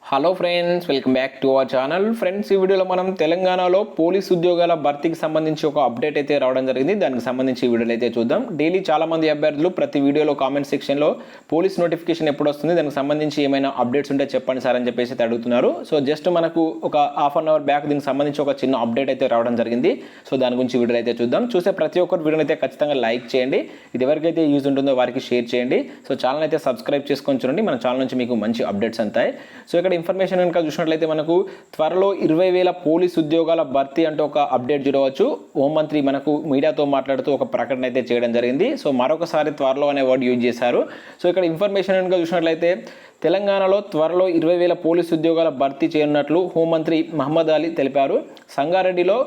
Hello friends, welcome back to our channel. Friends, ఈ వీడియోలో మనం తెలంగాణలో పోలీస్ ఉద్యోగాల భర్తీకి సంబంధించి ఒక అప్డేట్ అయితే రావడం జరిగింది. దానికి సంబంధించి ఈ వీడియోలో అయితే చూద్దాం. డైలీ చాలా మంది అభ్యర్థులు ప్రతి వీడియోలో కామెంట్ సెక్షన్లో పోలీస్ నోటిఫికేషన్ ఎప్పుడు వస్తుంది, దానికి సంబంధించి ఏమైనా అప్డేట్స్ ఉంటే చెప్పండి సార్ అని చెప్పేసి అయితే అడుగుతున్నారు. సో జస్ట్ మనకు ఒక హాఫ్ అన్ అవర్ బ్యాక్ దీనికి సంబంధించి ఒక చిన్న అప్డేట్ అయితే రావడం జరిగింది. సో దాని గురించి వీడియోలో అయితే చూద్దాం. చూసే ప్రతి ఒక్కరు వీడియోని అయితే ఖచ్చితంగా లైక్ చేయండి. ఇది ఎవరికైతే యూజ్ ఉంటుందో వారికి షేర్ చేయండి. సో ఛానల్ అయితే సబ్స్క్రైబ్ చేసుకొని చూడండి. మన ఛానల్ నుంచి మీకు మంచి అప్డేట్స్ అంతాయి. సో ఇక్కడ ఇన్ఫర్మేషన్ కనుక చూసినట్లయితే మనకు త్వరలో 20,000 పోలీస్ ఉద్యోగాల భర్తీ అంటూ ఒక అప్డేట్ చూడవచ్చు. హోంమంత్రి మనకు మీడియాతో మాట్లాడుతూ ఒక ప్రకటన అయితే చేయడం జరిగింది. సో మరొకసారి త్వరలో అనే వర్డ్ యూజ్ చేశారు. సో ఇక్కడ ఇన్ఫర్మేషన్ కనుక చూసినట్లయితే తెలంగాణలో త్వరలో 20,000 పోలీసు ఉద్యోగాల భర్తీ చేయనున్నట్లు హోంమంత్రి మహమ్మద్ అలీ తెలిపారు. సంగారెడ్డిలో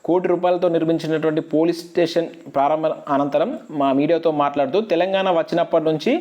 ₹1 కోటితో నిర్మించినటువంటి పోలీస్ స్టేషన్ ప్రారంభ అనంతరం మా మీడియాతో మాట్లాడుతూ తెలంగాణ వచ్చినప్పటి నుంచి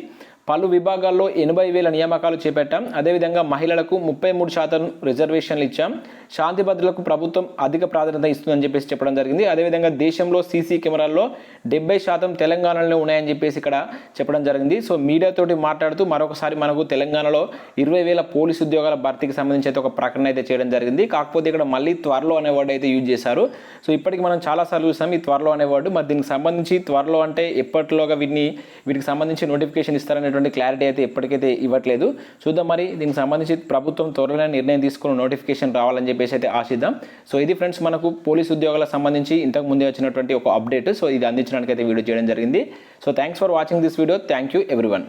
పలు విభాగాల్లో 80,000 నియామకాలు చేపట్టాం. అదేవిధంగా మహిళలకు 33% రిజర్వేషన్లు ఇచ్చాం. శాంతి భద్రతలకు ప్రభుత్వం అధిక ప్రాధాన్యత ఇస్తుందని చెప్పేసి చెప్పడం జరిగింది. అదేవిధంగా దేశంలో సీసీ కెమెరాల్లో 70% తెలంగాణలోనే ఉన్నాయని చెప్పేసి ఇక్కడ చెప్పడం జరిగింది. సో మీడియాతోటి మాట్లాడుతూ మరొకసారి మనకు తెలంగాణలో 20,000 పోలీసు ఉద్యోగాల భర్తీకి సంబంధించి అయితే ఒక ప్రకటన అయితే చేయడం జరిగింది. కాకపోతే ఇక్కడ మళ్ళీ త్వరలో అనే వర్డ్ అయితే యూజ్ చేశారు. సో ఇప్పటికి మనం చాలాసార్లు చూసాం ఈ త్వరలో అనే వర్డ్. మరి దీనికి సంబంధించి త్వరలో అంటే ఎప్పటిలోగా వీటికి సంబంధించి నోటిఫికేషన్ ఇస్తారనే క్లారిటీ అయితే ఎప్పటికైతే ఇవ్వట్లేదు. చూద్దాం మరి దీనికి సంబంధించి ప్రభుత్వం త్వరలో నిర్ణయం తీసుకుని నోటిఫికేషన్ రావాలని చెప్పేసి అయితే ఆశిద్దాం. సో ఇది ఫ్రెండ్స్ మనకు పోలీస్ ఉద్యోగాలకు సంబంధించి ఇంతకు ముందే వచ్చినటువంటి ఒక అప్డేట్. సో ఇది అందించడానికి అయితే వీడియో చేయడం జరిగింది. So thanks for watching this video. Thank you everyone.